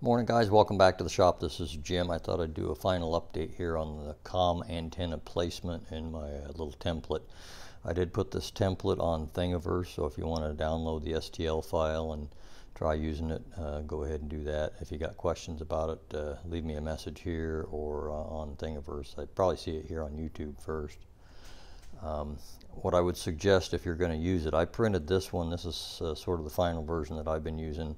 Morning guys, welcome back to the shop. This is Jim. I thought I'd do a final update here on the comm antenna placement in my little template. I did put this template on Thingiverse, so if you want to download the STL file and try using it, go ahead and do that. If you got questions about it, leave me a message here or on Thingiverse. I'd probably see it here on YouTube first. What I would suggest if you're going to use it, I printed this one. This is sort of the final version that I've been using.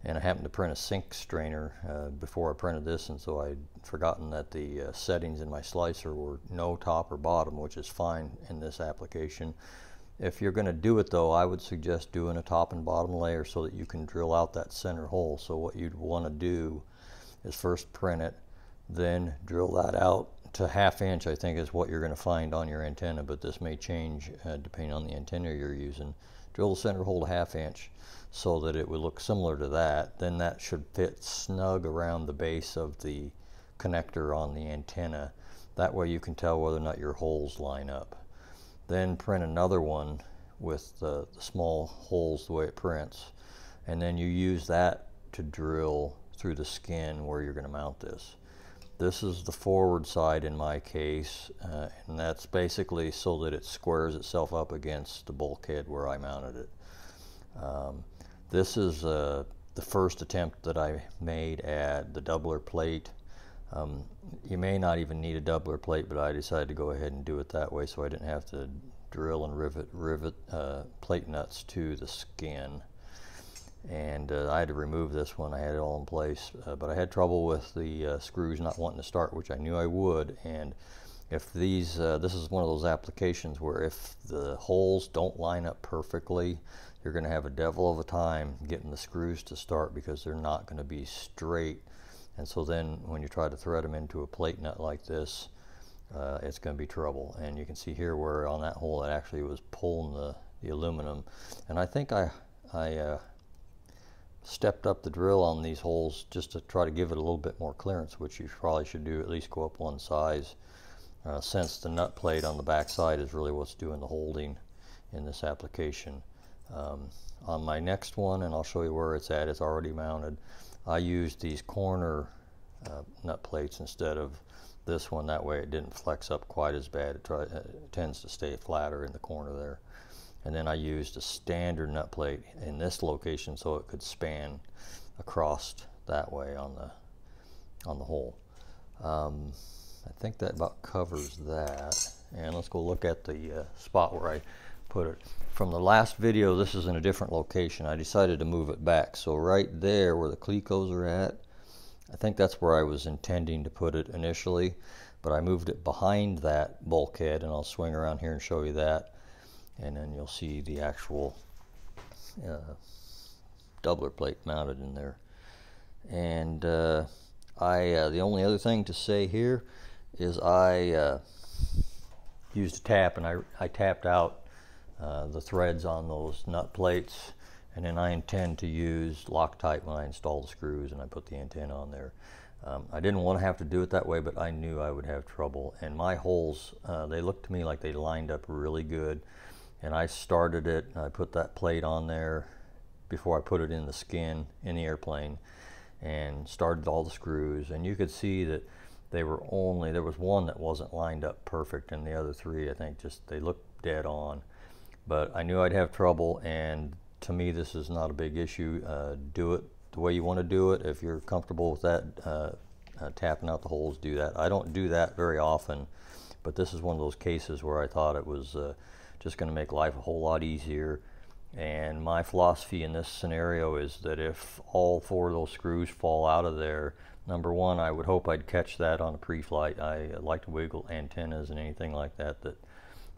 And I happened to print a sink strainer before I printed this, and so I'd forgotten that the settings in my slicer were no top or bottom, which is fine in this application. If you're going to do it though, I would suggest doing a top and bottom layer so that you can drill out that center hole. So what you'd want to do is first print it, then drill that out to 1/2 inch, I think is what you're going to find on your antenna, but this may change depending on the antenna you're using. Drill the center hole to 1/2 inch so that it would look similar to that. Then that should fit snug around the base of the connector on the antenna. That way you can tell whether or not your holes line up. Then print another one with the small holes the way it prints, and then you use that to drill through the skin where you're going to mount this. This is the forward side in my case, and that's basically so that it squares itself up against the bulkhead where I mounted it. This is the first attempt that I made at the doubler plate. You may not even need a doubler plate, but I decided to go ahead and do it that way so I didn't have to drill and rivet plate nuts to the skin. And I had to remove this one. I had it all in place, but I had trouble with the screws not wanting to start, which I knew I would. And if these, this is one of those applications where if the holes don't line up perfectly, you're going to have a devil of a time getting the screws to start because they're not going to be straight. And so then when you try to thread them into a plate nut like this, it's going to be trouble. And you can see here where on that hole it actually was pulling the aluminum. And I think I stepped up the drill on these holes just to try to give it a little bit more clearance, which you probably should do, at least go up one size, since the nut plate on the back side is really what's doing the holding in this application. On my next one, and I'll show you where it's at, it's already mounted, I used these corner nut plates instead of this one. That way it didn't flex up quite as bad. It tends to stay flatter in the corner there. And then I used a standard nut plate in this location so it could span across that way on the hole. I think that about covers that. And let's go look at the spot where I put it. From the last video, this is in a different location. I decided to move it back. So right there where the clecos are at, I think that's where I was intending to put it initially, but I moved it behind that bulkhead, and I'll swing around here and show you that. And then you'll see the actual doubler plate mounted in there. And the only other thing to say here is I used a tap, and I tapped out the threads on those nut plates, and then I intend to use Loctite when I install the screws and I put the antenna on there. I didn't want to have to do it that way, but I knew I would have trouble. And my holes, they looked to me like they lined up really good. And I started it, I put that plate on there before I put it in the skin in the airplane, and started all the screws. And you could see that there was one that wasn't lined up perfect, and the other three, I think, they looked dead on. But I knew I'd have trouble, and to me this is not a big issue. Do it the way you want to do it. If you're comfortable with that, tapping out the holes, do that. I don't do that very often, but this is one of those cases where I thought it was just going to make life a whole lot easier. And my philosophy in this scenario is that if all 4 of those screws fall out of there, number one, I would hope I'd catch that on a pre-flight. I like to wiggle antennas and anything like that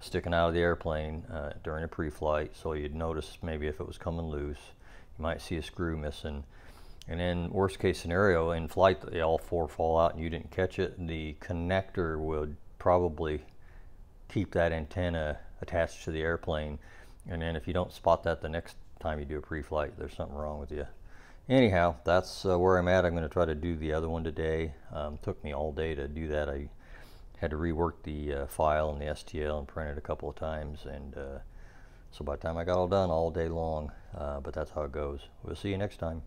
sticking out of the airplane during a pre-flight, so you'd notice maybe if it was coming loose. You might see a screw missing. And in worst case scenario, in flight, all 4 fall out and you didn't catch it, the connector would probably keep that antenna attached to the airplane, and then if you don't spot that the next time you do a pre-flight, there's something wrong with you. Anyhow, that's where I'm at. I'm going to try to do the other one today. Took me all day to do that. I had to rework the file and the STL and print it a couple of times, and so by the time I got all done, all day long, but that's how it goes. We'll see you next time.